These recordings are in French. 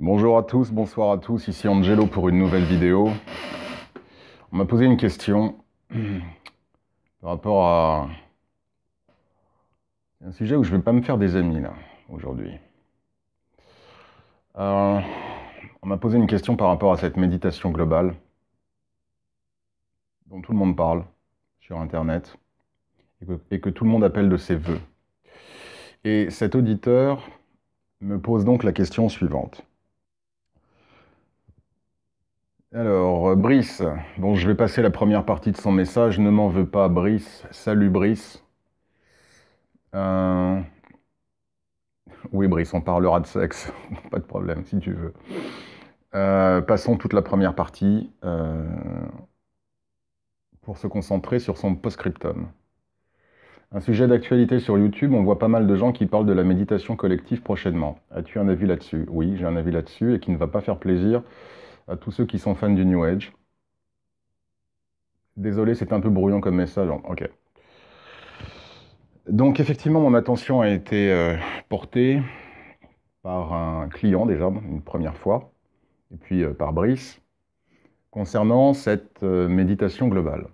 Bonjour à tous, bonsoir à tous, ici Angelo pour une nouvelle vidéo. On m'a posé une question par rapport à un sujet où je ne vais pas me faire des amis là, aujourd'hui. On m'a posé une question par rapport à cette méditation globale dont tout le monde parle sur Internet et que tout le monde appelle de ses voeux. Et cet auditeur me pose donc la question suivante. Alors, Brice, bon, je vais passer la première partie de son message. Ne m'en veux pas, Brice. Salut, Brice. Oui, Brice, on parlera de sexe. Pas de problème, si tu veux. Passons toute la première partie pour se concentrer sur son post-scriptum. Un sujet d'actualité sur YouTube, on voit pas mal de gens qui parlent de la méditation collective prochainement. As-tu un avis là-dessus? Oui, j'ai un avis là-dessus et qui ne va pas faire plaisir à tous ceux qui sont fans du New Age. Désolé, c'est un peu brouillon comme message. Ok. Donc effectivement, mon attention a été portée par un client déjà, une première fois, et puis par Brice, concernant cette méditation globale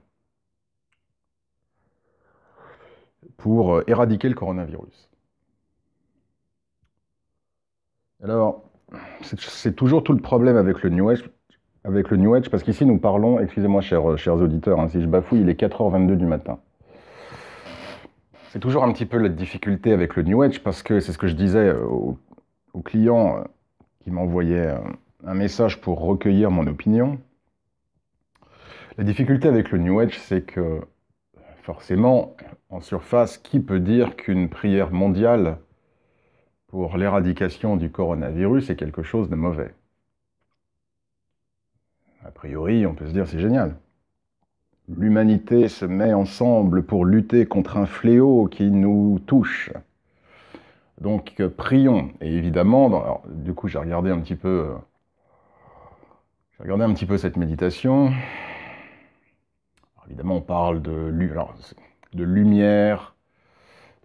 pour éradiquer le coronavirus. Alors, c'est toujours tout le problème avec le New Age, parce qu'ici nous parlons, excusez-moi chers auditeurs, hein, si je bafouille, il est 4h22 du matin. C'est toujours un petit peu la difficulté avec le New Age, parce que c'est ce que je disais aux clients qui m'envoyaient un message pour recueillir mon opinion. La difficulté avec le New Age, c'est que forcément, en surface, qui peut dire qu'une prière mondiale pour l'éradication du coronavirus est quelque chose de mauvais? A priori, on peut se dire c'est génial. L'humanité se met ensemble pour lutter contre un fléau qui nous touche. Donc prions. Et évidemment, alors, du coup j'ai regardé un petit peu cette méditation. Alors, évidemment, on parle de lumière,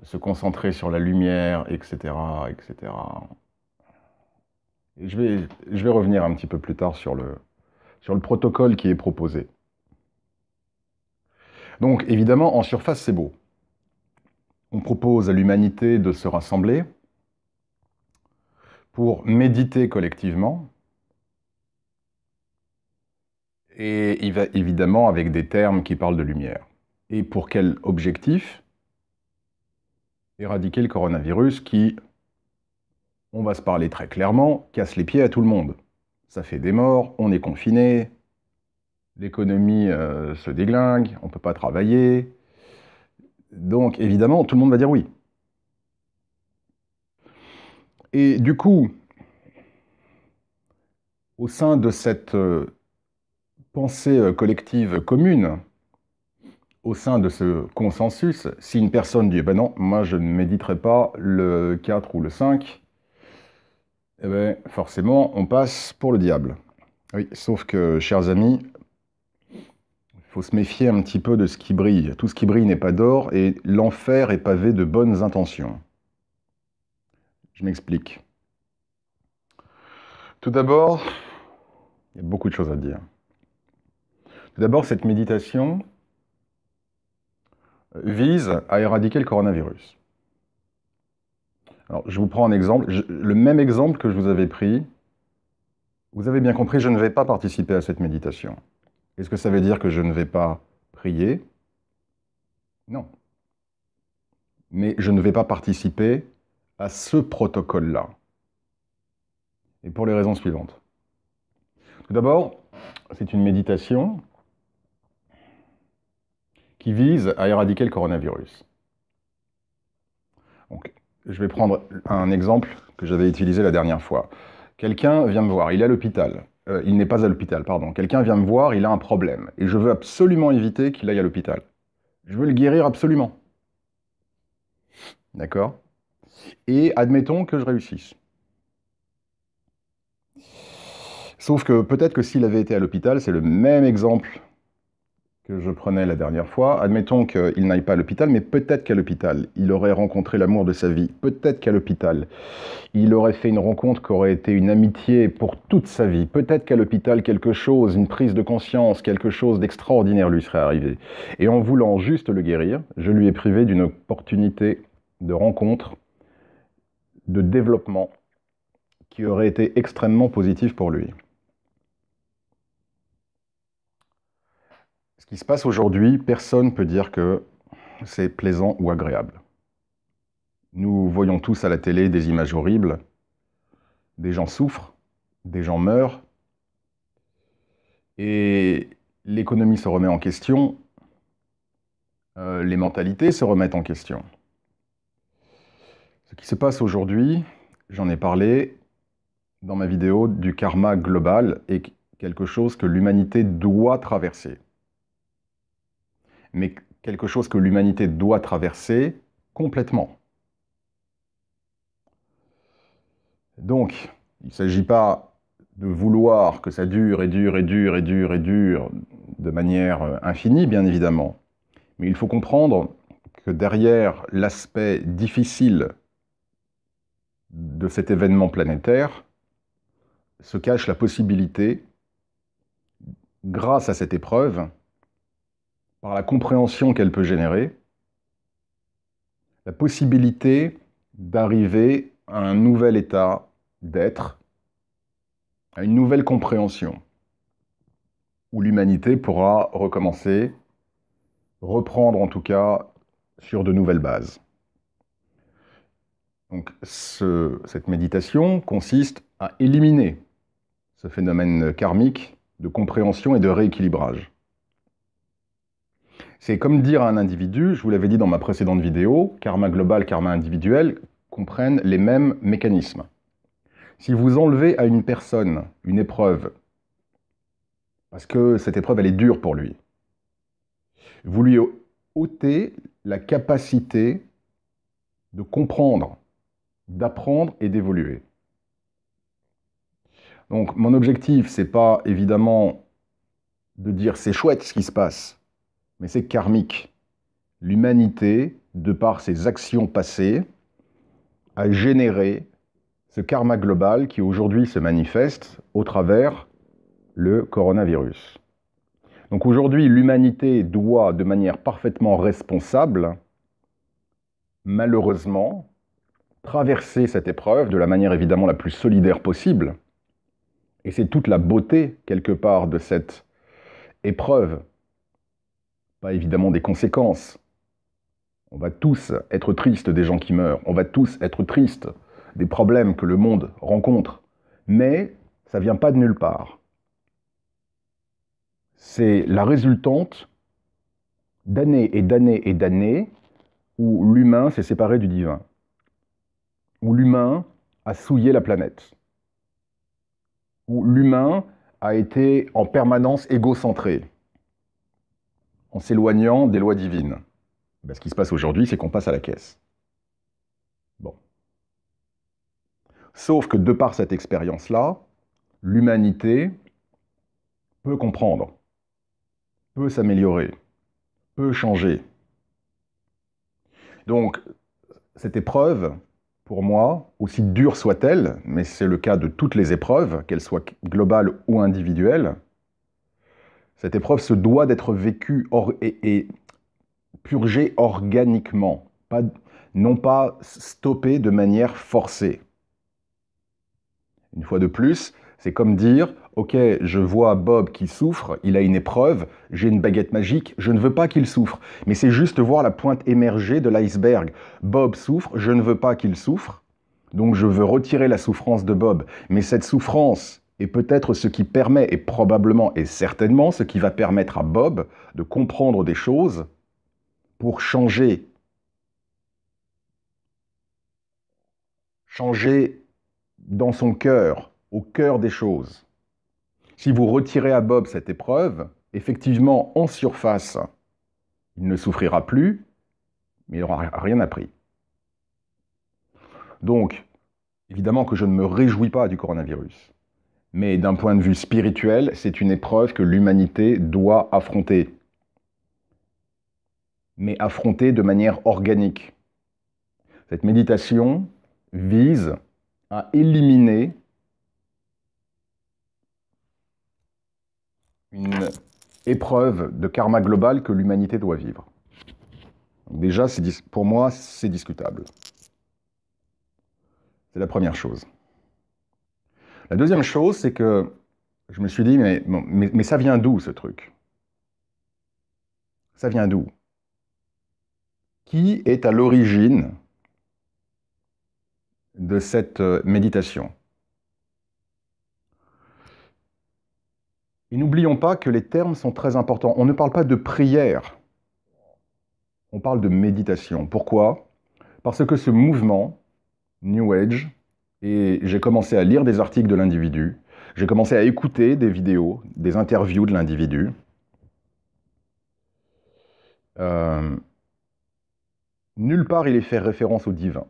de se concentrer sur la lumière, etc., etc. Et je vais revenir un petit peu plus tard sur le protocole qui est proposé. Donc évidemment, en surface, c'est beau. On propose à l'humanité de se rassembler pour méditer collectivement, et évidemment avec des termes qui parlent de lumière. Et pour quel objectif? Éradiquer le coronavirus qui, on va se parler très clairement, casse les pieds à tout le monde. Ça fait des morts, on est confiné, l'économie se déglingue, on ne peut pas travailler. Donc évidemment, tout le monde va dire oui. Et du coup, au sein de cette pensée collective commune, au sein de ce consensus, si une personne dit « ben non, moi je ne méditerai pas le 4 ou le 5 », eh bien forcément on passe pour le diable. Oui, sauf que, chers amis, il faut se méfier un petit peu de ce qui brille. Tout ce qui brille n'est pas d'or et l'enfer est pavé de bonnes intentions. Je m'explique. Tout d'abord, il y a beaucoup de choses à dire. Tout d'abord, cette méditation vise à éradiquer le coronavirus. Alors, je vous prends un exemple, le même exemple que je vous avais pris. Vous avez bien compris, je ne vais pas participer à cette méditation. Est-ce que ça veut dire que je ne vais pas prier? Non. Mais je ne vais pas participer à ce protocole-là. Et pour les raisons suivantes. Tout d'abord, c'est une méditation qui vise à éradiquer le coronavirus. Donc, je vais prendre un exemple que j'avais utilisé la dernière fois. Quelqu'un vient me voir, il est à l'hôpital. Il n'est pas à l'hôpital, pardon. Quelqu'un vient me voir, il a un problème. Et je veux absolument éviter qu'il aille à l'hôpital. Je veux le guérir absolument. D'accord? Et admettons que je réussisse. Sauf que peut-être que s'il avait été à l'hôpital, c'est le même exemple que je prenais la dernière fois, admettons qu'il n'aille pas à l'hôpital, mais peut-être qu'à l'hôpital, il aurait rencontré l'amour de sa vie, peut-être qu'à l'hôpital, il aurait fait une rencontre qui aurait été une amitié pour toute sa vie, peut-être qu'à l'hôpital, quelque chose, une prise de conscience, quelque chose d'extraordinaire lui serait arrivé. Et en voulant juste le guérir, je lui ai privé d'une opportunité de rencontre, de développement, qui aurait été extrêmement positif pour lui. Ce qui se passe aujourd'hui, personne ne peut dire que c'est plaisant ou agréable. Nous voyons tous à la télé des images horribles, des gens souffrent, des gens meurent, et l'économie se remet en question, les mentalités se remettent en question. Ce qui se passe aujourd'hui, j'en ai parlé dans ma vidéo du karma global, est quelque chose que l'humanité doit traverser. Mais quelque chose que l'humanité doit traverser complètement. Donc, il ne s'agit pas de vouloir que ça dure et dure et dure et dure et dure de manière infinie, bien évidemment. Mais il faut comprendre que derrière l'aspect difficile de cet événement planétaire se cache la possibilité, grâce à cette épreuve, par la compréhension qu'elle peut générer, la possibilité d'arriver à un nouvel état d'être, à une nouvelle compréhension, où l'humanité pourra recommencer, reprendre en tout cas sur de nouvelles bases. Donc cette méditation consiste à éliminer ce phénomène karmique de compréhension et de rééquilibrage. C'est comme dire à un individu, je vous l'avais dit dans ma précédente vidéo, karma global, karma individuel comprennent les mêmes mécanismes. Si vous enlevez à une personne une épreuve, parce que cette épreuve elle est dure pour lui, vous lui ôtez la capacité de comprendre, d'apprendre et d'évoluer. Donc mon objectif, c'est pas évidemment de dire c'est chouette ce qui se passe, mais c'est karmique. L'humanité, de par ses actions passées, a généré ce karma global qui aujourd'hui se manifeste au travers le coronavirus. Donc aujourd'hui, l'humanité doit, de manière parfaitement responsable, malheureusement, traverser cette épreuve de la manière évidemment la plus solidaire possible. Et c'est toute la beauté, quelque part, de cette épreuve. Pas évidemment des conséquences. On va tous être tristes des gens qui meurent. On va tous être tristes des problèmes que le monde rencontre. Mais ça ne vient pas de nulle part. C'est la résultante d'années et d'années et d'années où l'humain s'est séparé du divin. Où l'humain a souillé la planète. Où l'humain a été en permanence égocentré, en s'éloignant des lois divines. Ben, ce qui se passe aujourd'hui, c'est qu'on passe à la caisse. Bon. Sauf que de par cette expérience-là, l'humanité peut comprendre, peut s'améliorer, peut changer. Donc, cette épreuve, pour moi, aussi dure soit-elle, mais c'est le cas de toutes les épreuves, qu'elles soient globales ou individuelles, cette épreuve se doit d'être vécue et purgée organiquement, non pas stoppée de manière forcée. Une fois de plus, c'est comme dire, ok, je vois Bob qui souffre, il a une épreuve, j'ai une baguette magique, je ne veux pas qu'il souffre. Mais c'est juste voir la pointe émerger de l'iceberg. Bob souffre, je ne veux pas qu'il souffre, donc je veux retirer la souffrance de Bob. Mais cette souffrance est peut-être ce qui permet, et probablement et certainement, ce qui va permettre à Bob de comprendre des choses pour changer. Changer dans son cœur, au cœur des choses. Si vous retirez à Bob cette épreuve, effectivement, en surface, il ne souffrira plus, mais il n'aura rien appris. Donc, évidemment que je ne me réjouis pas du coronavirus. Mais d'un point de vue spirituel, c'est une épreuve que l'humanité doit affronter. mais affrontée de manière organique. Cette méditation vise à éliminer une épreuve de karma global que l'humanité doit vivre. Donc déjà, pour moi, c'est discutable. C'est la première chose. La deuxième chose, c'est que je me suis dit, mais ça vient d'où ce truc? Ça vient d'où? Qui est à l'origine de cette méditation? Et n'oublions pas que les termes sont très importants. On ne parle pas de prière, on parle de méditation. Pourquoi? Parce que ce mouvement, New Age, et j'ai commencé à lire des articles de l'individu, j'ai commencé à écouter des vidéos, des interviews de l'individu. Nulle part il est fait référence au divin.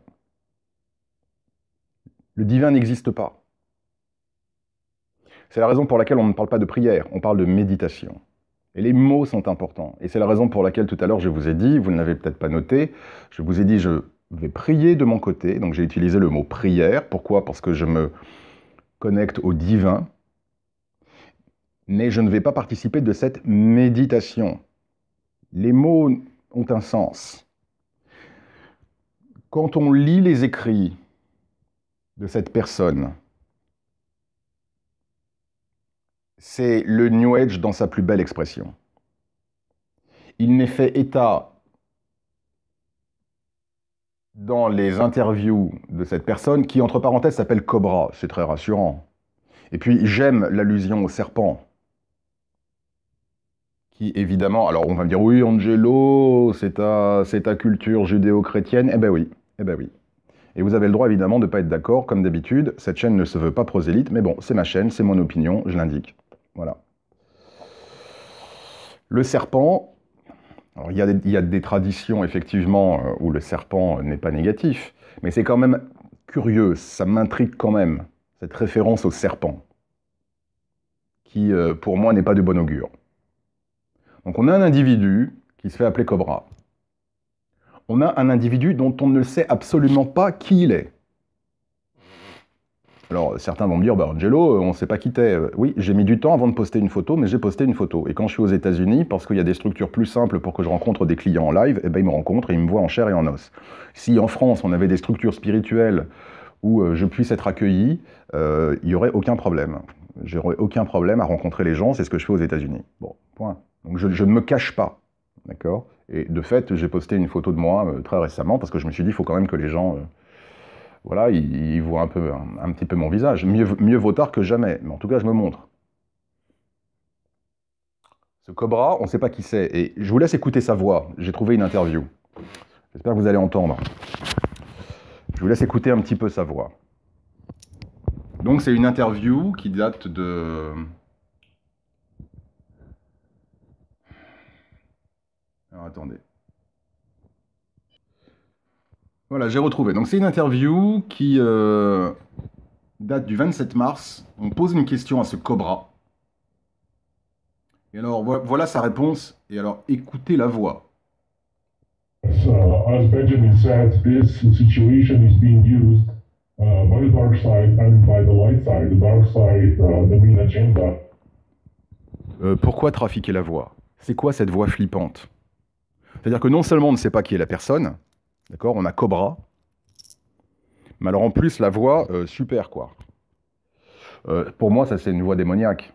Le divin n'existe pas. C'est la raison pour laquelle on ne parle pas de prière, on parle de méditation. Et les mots sont importants. Et c'est la raison pour laquelle tout à l'heure je vous ai dit, vous ne l'avez peut-être pas noté, je vous ai dit je vais prier de mon côté, donc j'ai utilisé le mot prière. Pourquoi? Parce que je me connecte au divin, mais je ne vais pas participer de cette méditation. Les mots ont un sens. Quand on lit les écrits de cette personne, c'est le New Age dans sa plus belle expression. Il n'est fait état dans les interviews de cette personne qui, entre parenthèses, s'appelle Cobra. C'est très rassurant. Et puis, j'aime l'allusion au serpent. Qui, évidemment, alors on va me dire, oui, Angelo, c'est ta culture judéo-chrétienne. Eh ben oui, eh ben oui. Et vous avez le droit, évidemment, de ne pas être d'accord, comme d'habitude. Cette chaîne ne se veut pas prosélyte, mais bon, c'est ma chaîne, c'est mon opinion, je l'indique. Voilà. Le serpent, alors il y a des traditions, effectivement, où le serpent n'est pas négatif, mais c'est quand même curieux, ça m'intrigue quand même, cette référence au serpent, qui, pour moi, n'est pas de bon augure. Donc on a un individu qui se fait appeler Cobra. On a un individu dont on ne sait absolument pas qui il est. Alors, certains vont me dire, bah, Angelo, on ne sait pas qui t'es. Oui, j'ai mis du temps avant de poster une photo, mais j'ai posté une photo. Et quand je suis aux États-Unis, parce qu'il y a des structures plus simples pour que je rencontre des clients en live, eh ben, ils me rencontrent et ils me voient en chair et en os. Si en France, on avait des structures spirituelles où je puisse être accueilli, il n'y aurait aucun problème. J'aurais aucun problème à rencontrer les gens, c'est ce que je fais aux États-Unis. Bon, point. Donc je ne me cache pas, d'accord? Et de fait, j'ai posté une photo de moi très récemment, parce que je me suis dit, il faut quand même que les gens... voilà, ils voient un petit peu mon visage. Mieux vaut tard que jamais, mais en tout cas, je me montre. Ce Cobra, on ne sait pas qui c'est, et je vous laisse écouter sa voix. J'ai trouvé une interview. J'espère que vous allez entendre. Je vous laisse écouter un petit peu sa voix. Donc, c'est une interview qui date de... Alors, attendez. Voilà, j'ai retrouvé. Donc, c'est une interview qui date du 27 mars. On pose une question à ce Cobra. Et alors, voilà sa réponse. Et alors, écoutez la voix. As Benjamin said, this situation is being used by the dark side and by the light side. The dark side, the main agenda. Pourquoi trafiquer la voix? C'est quoi cette voix flippante? C'est-à-dire que non seulement on ne sait pas qui est la personne, d'accord, on a Cobra, mais alors en plus la voix, super quoi. Pour moi, ça c'est une voix démoniaque.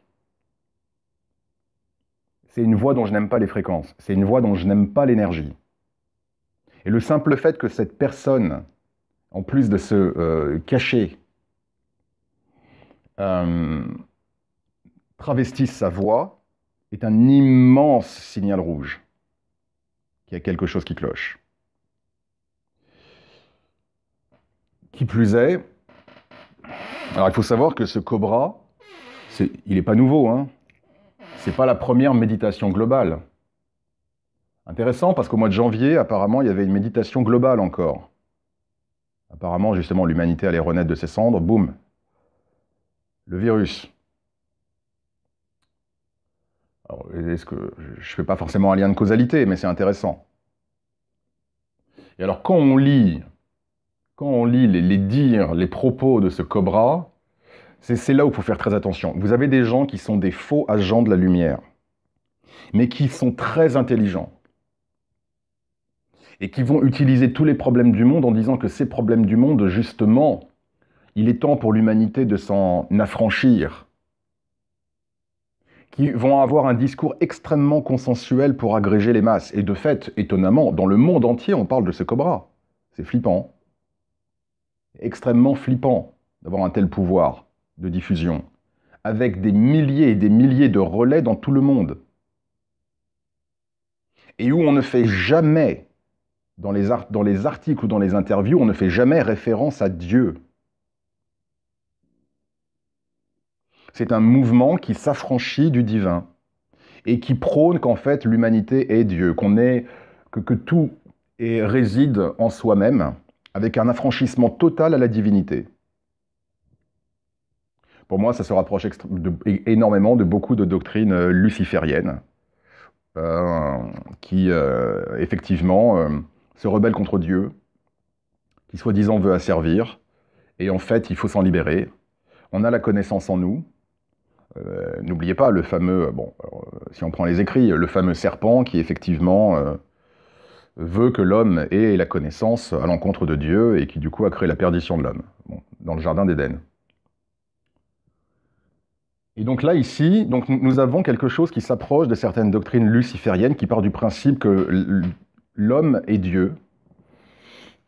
C'est une voix dont je n'aime pas les fréquences. C'est une voix dont je n'aime pas l'énergie. Et le simple fait que cette personne, en plus de se cacher, travestisse sa voix, est un immense signal rouge. Qu'il y a quelque chose qui cloche. Qui plus est, alors il faut savoir que ce Cobra, il n'est pas nouveau, hein. C'est pas la première méditation globale. Intéressant parce qu'au mois de janvier, apparemment, il y avait une méditation globale encore. Apparemment, justement, l'humanité allait renaître de ses cendres, boum. Le virus. Alors, est-ce que je ne fais pas forcément un lien de causalité, mais c'est intéressant. Et alors quand on lit les dires, les propos de ce cobra, c'est là où il faut faire très attention. Vous avez des gens qui sont des faux agents de la lumière, mais qui sont très intelligents, et qui vont utiliser tous les problèmes du monde en disant que ces problèmes du monde, justement, il est temps pour l'humanité de s'en affranchir, qui vont avoir un discours extrêmement consensuel pour agréger les masses. Et de fait, étonnamment, dans le monde entier, on parle de ce cobra. C'est flippant. Extrêmement flippant d'avoir un tel pouvoir de diffusion, avec des milliers et des milliers de relais dans tout le monde. Et où on ne fait jamais, dans les articles ou dans les interviews, on ne fait jamais référence à Dieu. C'est un mouvement qui s'affranchit du divin et qui prône qu'en fait l'humanité est Dieu, que tout réside en soi-même, avec un affranchissement total à la divinité. Pour moi, ça se rapproche énormément de beaucoup de doctrines lucifériennes, qui effectivement se rebellent contre Dieu, qui soi-disant veut asservir, et en fait il faut s'en libérer. On a la connaissance en nous. N'oubliez pas le fameux, si on prend les écrits, le fameux serpent qui effectivement veut que l'homme ait la connaissance à l'encontre de Dieu et qui du coup a créé la perdition de l'homme, dans le jardin d'Éden. Et donc là, ici, nous avons quelque chose qui s'approche de certaines doctrines lucifériennes qui part du principe que l'homme est Dieu,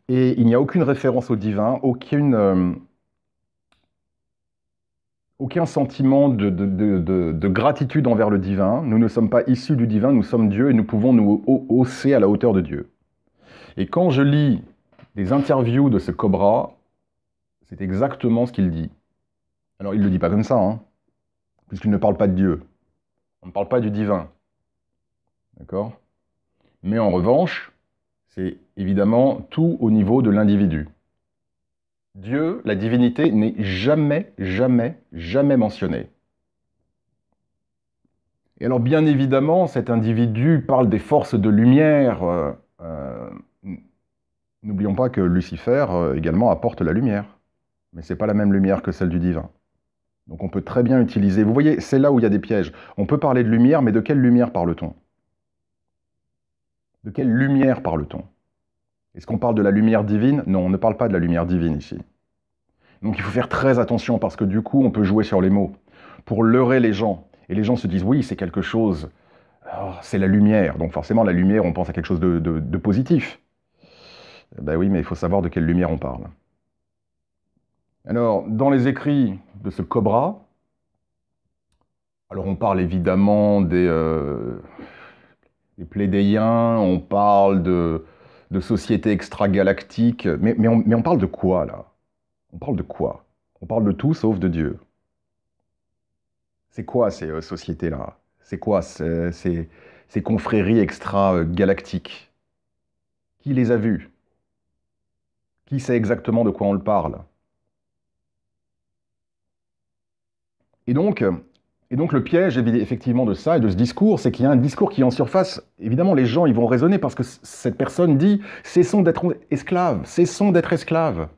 et il n'y a aucune référence au divin, aucun sentiment de gratitude envers le divin. Nous ne sommes pas issus du divin, nous sommes Dieu et nous pouvons nous hausser à la hauteur de Dieu. Et quand je lis des interviews de ce cobra, c'est exactement ce qu'il dit. Alors il ne le dit pas comme ça, hein, puisqu'il ne parle pas de Dieu. On ne parle pas du divin. D'accord ? Mais en revanche, c'est évidemment tout au niveau de l'individu. Dieu, la divinité, n'est jamais, jamais, jamais mentionnée. Et alors, bien évidemment, cet individu parle des forces de lumière. N'oublions pas que Lucifer également apporte la lumière. Mais ce n'est pas la même lumière que celle du divin. Donc on peut très bien utiliser... Vous voyez, c'est là où il y a des pièges. On peut parler de lumière, mais de quelle lumière parle-t-on ? De quelle lumière parle-t-on ? Est-ce qu'on parle de la lumière divine ? Non, on ne parle pas de la lumière divine ici. Donc il faut faire très attention parce que du coup, on peut jouer sur les mots pour leurrer les gens. Et les gens se disent, oui, c'est quelque chose, c'est la lumière. Donc forcément, la lumière, on pense à quelque chose de positif. Ben oui, mais il faut savoir de quelle lumière on parle. Alors, dans les écrits de ce cobra, alors on parle évidemment des plébéiens, on parle de sociétés extragalactiques, mais on parle de quoi, là ? On parle de quoi ? On parle de tout sauf de Dieu. C'est quoi ces sociétés-là ? C'est quoi ces confréries extra-galactiques ? Qui les a vues ? Qui sait exactement de quoi on le parle ? Et donc le piège, effectivement, de ça et de ce discours, c'est qu'il y a un discours qui est en surface. Évidemment, les gens, ils vont raisonner parce que cette personne dit « cessons d'être esclaves, cessons d'être esclaves ».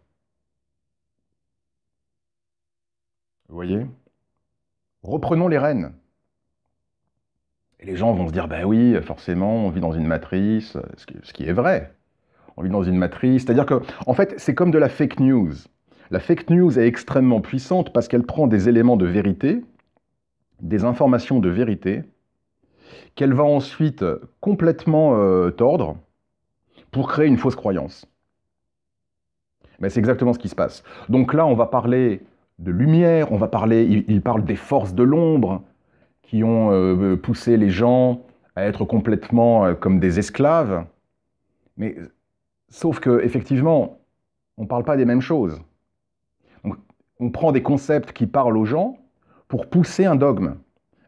Vous voyez ? Reprenons les rênes. Et les gens vont se dire « ben oui, forcément, on vit dans une matrice », ce qui est vrai. On vit dans une matrice, c'est-à-dire que, en fait, c'est comme de la fake news. La fake news est extrêmement puissante parce qu'elle prend des éléments de vérité, des informations de vérité, qu'elle va ensuite complètement tordre pour créer une fausse croyance. Mais c'est exactement ce qui se passe. Donc là, on va parler de lumière, il parle des forces de l'ombre qui ont poussé les gens à être complètement comme des esclaves. Mais sauf que, effectivement, on ne parle pas des mêmes choses. Donc, on prend des concepts qui parlent aux gens pour pousser un dogme.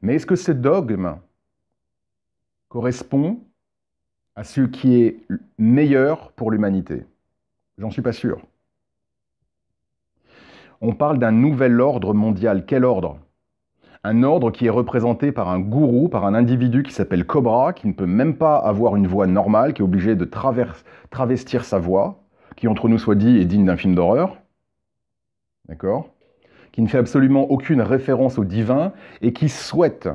Mais est-ce que ce dogme correspond à ce qui est meilleur pour l'humanité? J'en suis pas sûr. On parle d'un nouvel ordre mondial. Quel ordre? Un ordre qui est représenté par un gourou, par un individu qui s'appelle Cobra, qui ne peut même pas avoir une voix normale, qui est obligé de travestir sa voix, qui, entre nous soit dit, est digne d'un film d'horreur. D'accord ? Qui ne fait absolument aucune référence au divin et qui souhaite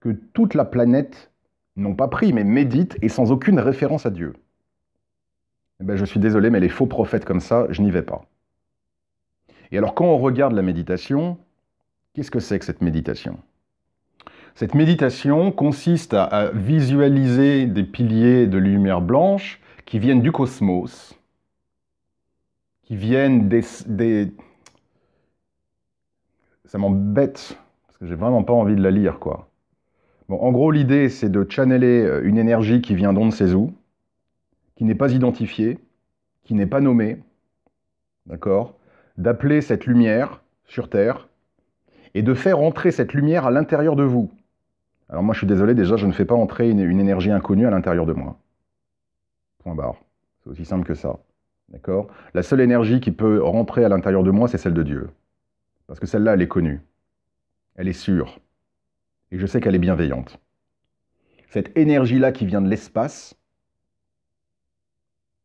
que toute la planète, non pas prie, mais médite et sans aucune référence à Dieu. Eh ben, je suis désolé, mais les faux prophètes comme ça, je n'y vais pas. Et alors, quand on regarde la méditation, qu'est-ce que c'est que cette méditation ? Cette méditation consiste à visualiser des piliers de lumière blanche qui viennent du cosmos, qui viennent des... Ça m'embête, parce que j'ai vraiment pas envie de la lire, quoi. Bon, en gros, l'idée, c'est de channeler une énergie qui vient d'on ne sait où, qui n'est pas identifiée, qui n'est pas nommée, d'accord ? D'appeler cette lumière sur Terre, et de faire entrer cette lumière à l'intérieur de vous. Alors moi, je suis désolé, déjà, je ne fais pas entrer une énergie inconnue à l'intérieur de moi. Point barre. C'est aussi simple que ça. D'accord ? La seule énergie qui peut rentrer à l'intérieur de moi, c'est celle de Dieu. Parce que celle-là, elle est connue. Elle est sûre. Et je sais qu'elle est bienveillante. Cette énergie-là qui vient de l'espace,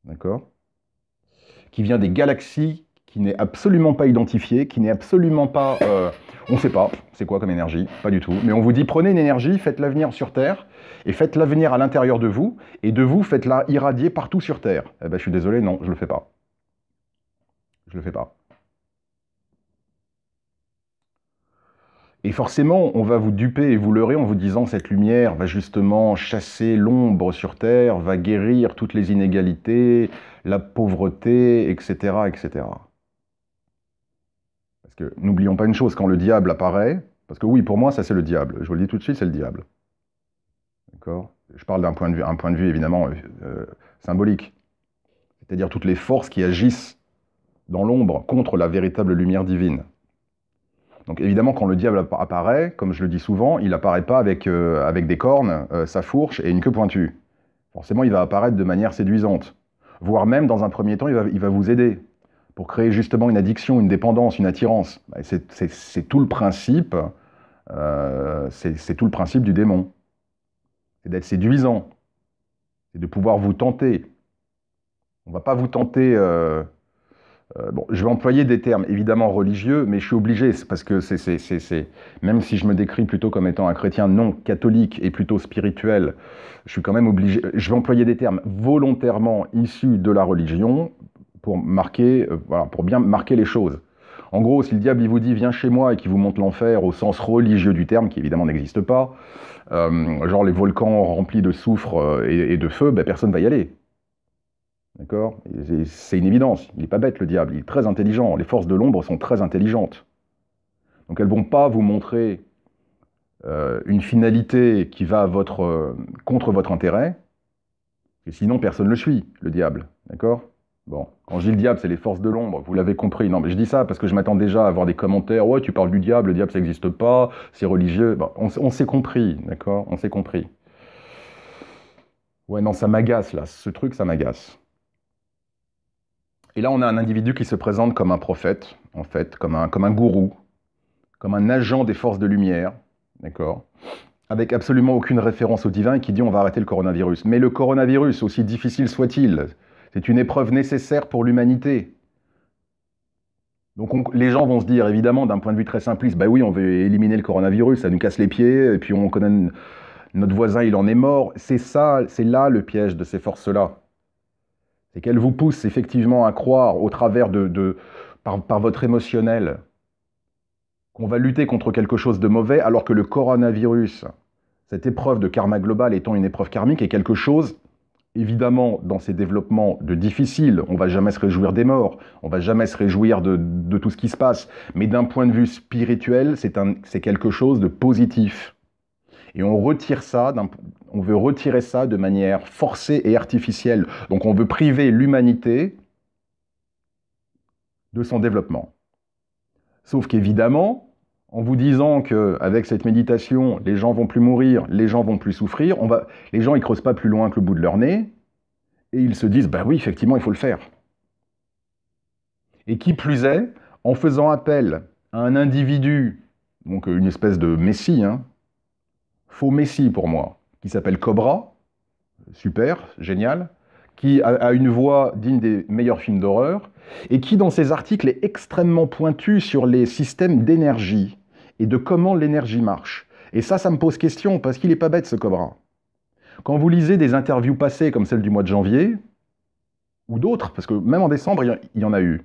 d'accord ? Qui vient des galaxies, qui n'est absolument pas identifiée, qui n'est absolument pas... on ne sait pas, c'est quoi comme énergie, pas du tout. Mais on vous dit, prenez une énergie, faites-la venir sur Terre, et faites-la venir à l'intérieur de vous, et de vous, faites-la irradier partout sur Terre. Eh ben, je suis désolé, non, je ne le fais pas. Je ne le fais pas. Et forcément, on va vous duper et vous leurrer en vous disant que cette lumière va justement chasser l'ombre sur Terre, va guérir toutes les inégalités, la pauvreté, etc., etc. Parce que n'oublions pas une chose, quand le diable apparaît, parce que oui, pour moi, ça c'est le diable, je vous le dis tout de suite, c'est le diable. D'accord ? Je parle d'un point de vue évidemment symbolique. C'est-à-dire toutes les forces qui agissent dans l'ombre contre la véritable lumière divine. Donc évidemment, quand le diable apparaît, comme je le dis souvent, il n'apparaît pas avec des cornes, sa fourche et une queue pointue. Forcément, il va apparaître de manière séduisante. Voire même, dans un premier temps, il va vous aider pour créer justement une addiction, une dépendance, une attirance. C'est tout le principe, c'est tout le principe du démon. C'est d'être séduisant. C'est de pouvoir vous tenter. On ne va pas vous tenter... bon, je vais employer des termes évidemment religieux, mais je suis obligé, parce que même si je me décris plutôt comme étant un chrétien non catholique et plutôt spirituel, je suis quand même obligé, je vais employer des termes volontairement issus de la religion pour marquer, voilà, pour bien marquer les choses. En gros, si le diable il vous dit viens chez moi et qu'il vous montre l'enfer au sens religieux du terme, qui évidemment n'existe pas, genre les volcans remplis de soufre et de feu, ben, personne ne va y aller. D'accord ? C'est une évidence. Il n'est pas bête, le diable. Il est très intelligent. Les forces de l'ombre sont très intelligentes. Donc elles ne vont pas vous montrer une finalité qui va contre votre intérêt, et sinon personne ne le suit, le diable. D'accord ? Bon, quand je dis le diable, c'est les forces de l'ombre, vous l'avez compris. Non, mais je dis ça parce que je m'attends déjà à avoir des commentaires. Ouais, tu parles du diable, le diable ça n'existe pas, c'est religieux. Bon, on s'est compris, d'accord ? On s'est compris. Ouais, non, ça m'agace là. Ce truc, ça m'agace. Et là, on a un individu qui se présente comme un prophète, en fait, comme un gourou, comme un agent des forces de lumière, d'accord, avec absolument aucune référence au divin et qui dit on va arrêter le coronavirus. Mais le coronavirus, aussi difficile soit-il, c'est une épreuve nécessaire pour l'humanité. Donc les gens vont se dire, évidemment, d'un point de vue très simpliste, bah oui, on veut éliminer le coronavirus, ça nous casse les pieds, et puis on connaît notre voisin, il en est mort. C'est ça, c'est là le piège de ces forces-là. C'est qu'elles vous poussent effectivement à croire, au travers par votre émotionnel, qu'on va lutter contre quelque chose de mauvais, alors que le coronavirus, cette épreuve de karma global étant une épreuve karmique, est quelque chose, évidemment, dans ses développements de difficile. On ne va jamais se réjouir des morts, on ne va jamais se réjouir de tout ce qui se passe. Mais d'un point de vue spirituel, c'est quelque chose de positif. Et on retire ça, on veut retirer ça de manière forcée et artificielle. Donc on veut priver l'humanité de son développement. Sauf qu'évidemment, en vous disant qu'avec cette méditation, les gens vont plus mourir, les gens vont plus souffrir, les gens ils creusent pas plus loin que le bout de leur nez, et ils se disent, bah oui, effectivement, il faut le faire. Et qui plus est, en faisant appel à un individu donc une espèce de messie, hein, faux messie pour moi, qui s'appelle Cobra, super, génial, qui a une voix digne des meilleurs films d'horreur, et qui, dans ses articles, est extrêmement pointu sur les systèmes d'énergie et de comment l'énergie marche. Et ça me pose question, parce qu'il n'est pas bête, ce Cobra. Quand vous lisez des interviews passées, comme celle du mois de janvier, ou d'autres, parce que même en décembre, il y en a eu,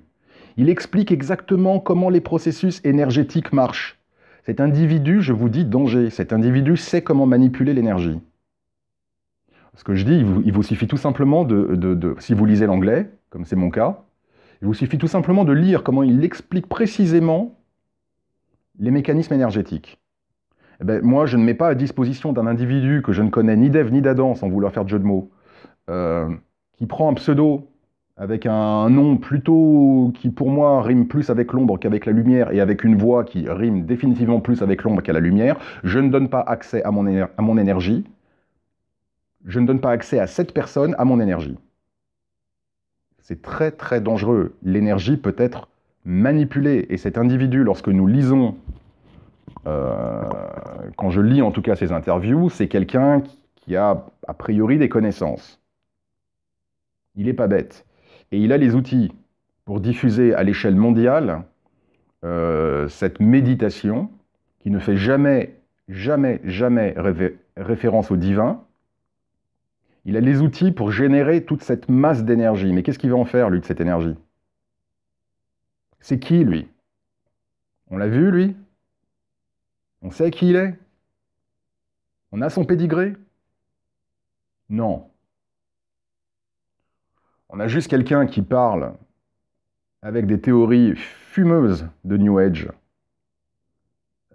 il explique exactement comment les processus énergétiques marchent. Cet individu, je vous dis, danger, cet individu sait comment manipuler l'énergie. Ce que je dis, il vous suffit tout simplement si vous lisez l'anglais, comme c'est mon cas, il vous suffit tout simplement de lire comment il explique précisément les mécanismes énergétiques. Eh ben, moi, je ne mets pas à disposition d'un individu que je ne connais ni d'Ève ni d'Adam, sans vouloir faire de jeu de mots, qui prend un pseudo avec un nom plutôt qui, pour moi, rime plus avec l'ombre qu'avec la lumière, et avec une voix qui rime définitivement plus avec l'ombre qu'à la lumière. Je ne donne pas accès à mon énergie. Je ne donne pas accès à cette personne à mon énergie. C'est très très dangereux. L'énergie peut être manipulée. Et cet individu, lorsque nous lisons, quand je lis en tout cas ses interviews, c'est quelqu'un qui a a priori des connaissances. Il n'est pas bête. Et il a les outils pour diffuser à l'échelle mondiale cette méditation qui ne fait jamais, jamais, jamais référence au divin. Il a les outils pour générer toute cette masse d'énergie. Mais qu'est-ce qu'il va en faire, lui, de cette énergie? C'est qui, lui? On l'a vu, lui? On sait qui il est? On a son pédigré? Non. On a juste quelqu'un qui parle avec des théories fumeuses de New Age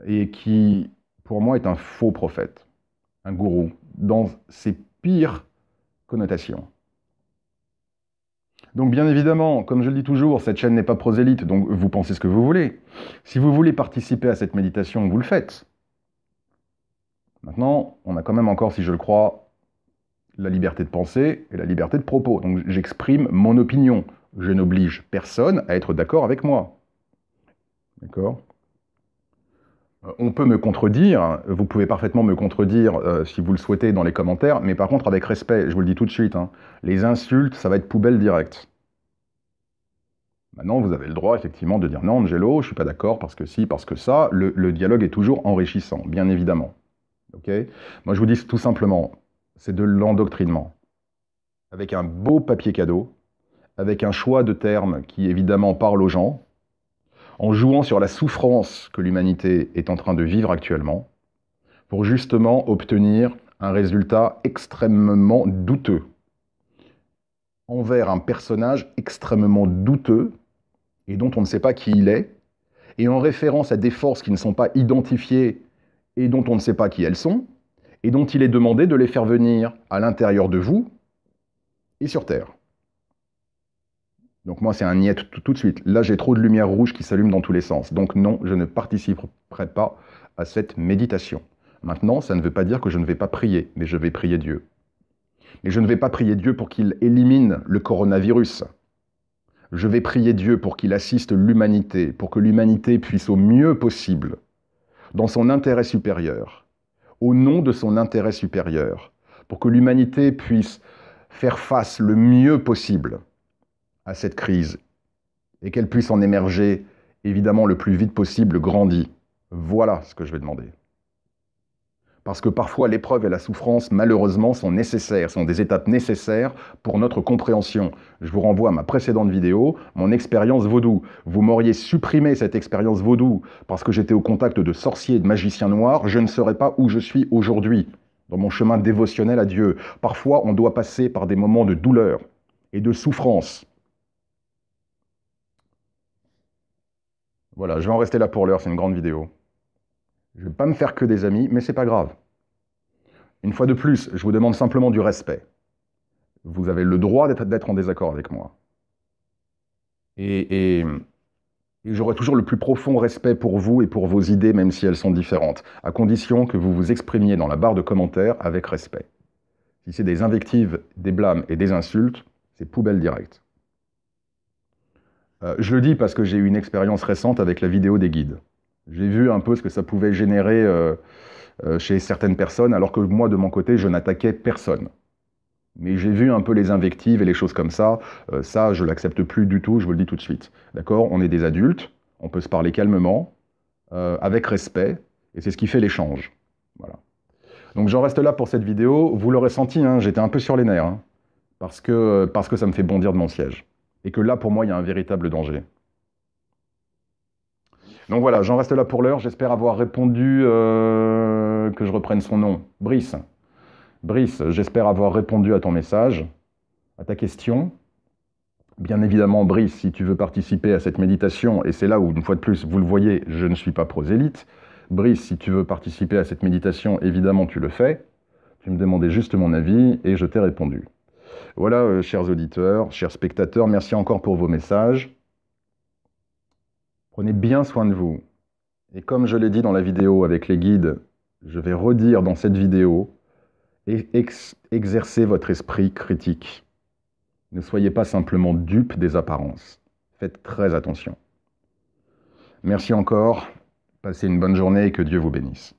et qui, pour moi, est un faux prophète, un gourou, dans ses pires connotations. Donc bien évidemment, comme je le dis toujours, cette chaîne n'est pas prosélyte, donc vous pensez ce que vous voulez. Si vous voulez participer à cette méditation, vous le faites. Maintenant, on a quand même encore, si je le crois, la liberté de penser et la liberté de propos. Donc j'exprime mon opinion. Je n'oblige personne à être d'accord avec moi. D'accord ? On peut me contredire, vous pouvez parfaitement me contredire si vous le souhaitez dans les commentaires, mais par contre avec respect, je vous le dis tout de suite, hein, les insultes, ça va être poubelle directe. Maintenant, vous avez le droit effectivement de dire non, Angelo, je suis pas d'accord parce que si, parce que ça, le dialogue est toujours enrichissant, bien évidemment. Okay ? Moi je vous dis tout simplement, c'est de l'endoctrinement. Avec un beau papier cadeau, avec un choix de termes qui évidemment parle aux gens, en jouant sur la souffrance que l'humanité est en train de vivre actuellement, pour justement obtenir un résultat extrêmement douteux, envers un personnage extrêmement douteux, et dont on ne sait pas qui il est, et en référence à des forces qui ne sont pas identifiées, et dont on ne sait pas qui elles sont, et dont il est demandé de les faire venir à l'intérieur de vous, et sur Terre. Donc moi, c'est un niet tout de suite. Là, j'ai trop de lumière rouge qui s'allume dans tous les sens. Donc non, je ne participerai pas à cette méditation. Maintenant, ça ne veut pas dire que je ne vais pas prier, mais je vais prier Dieu. Mais je ne vais pas prier Dieu pour qu'il élimine le coronavirus. Je vais prier Dieu pour qu'il assiste l'humanité, pour que l'humanité puisse au mieux possible, dans son intérêt supérieur, au nom de son intérêt supérieur, pour que l'humanité puisse faire face le mieux possible à cette crise, et qu'elle puisse en émerger, évidemment, le plus vite possible, grandie. Voilà ce que je vais demander. Parce que parfois, l'épreuve et la souffrance, malheureusement, sont nécessaires, sont des étapes nécessaires pour notre compréhension. Je vous renvoie à ma précédente vidéo, mon expérience vaudou. Vous m'auriez supprimé cette expérience vaudou parce que j'étais au contact de sorciers et de magiciens noirs, je ne serais pas où je suis aujourd'hui, dans mon chemin dévotionnel à Dieu. Parfois, on doit passer par des moments de douleur et de souffrance. Voilà, je vais en rester là pour l'heure, c'est une grande vidéo. Je ne vais pas me faire que des amis, mais c'est pas grave. Une fois de plus, je vous demande simplement du respect. Vous avez le droit d'être en désaccord avec moi. Et j'aurai toujours le plus profond respect pour vous et pour vos idées, même si elles sont différentes, à condition que vous vous exprimiez dans la barre de commentaires avec respect. Si c'est des invectives, des blâmes et des insultes, c'est poubelle directe. Je le dis parce que j'ai eu une expérience récente avec la vidéo des guides. J'ai vu un peu ce que ça pouvait générer chez certaines personnes, alors que moi, de mon côté, je n'attaquais personne. Mais j'ai vu un peu les invectives et les choses comme ça. Ça, je l'accepte plus du tout, je vous le dis tout de suite. D'accord? On est des adultes, on peut se parler calmement, avec respect, et c'est ce qui fait l'échange. Voilà. Donc j'en reste là pour cette vidéo. Vous l'aurez senti, hein, j'étais un peu sur les nerfs, hein, parce que ça me fait bondir de mon siège. Et que là, pour moi, il y a un véritable danger. Donc voilà, j'en reste là pour l'heure. J'espère avoir répondu, que je reprenne son nom, Brice. Brice, j'espère avoir répondu à ton message, à ta question. Bien évidemment, Brice, si tu veux participer à cette méditation, et c'est là où, une fois de plus, vous le voyez, je ne suis pas prosélyte. Brice, si tu veux participer à cette méditation, évidemment, tu le fais. Tu me demandais juste mon avis, et je t'ai répondu. Voilà, chers auditeurs, chers spectateurs, merci encore pour vos messages. Prenez bien soin de vous. Et comme je l'ai dit dans la vidéo avec les guides, je vais redire dans cette vidéo, et exercez votre esprit critique. Ne soyez pas simplement dupes des apparences. Faites très attention. Merci encore. Passez une bonne journée et que Dieu vous bénisse.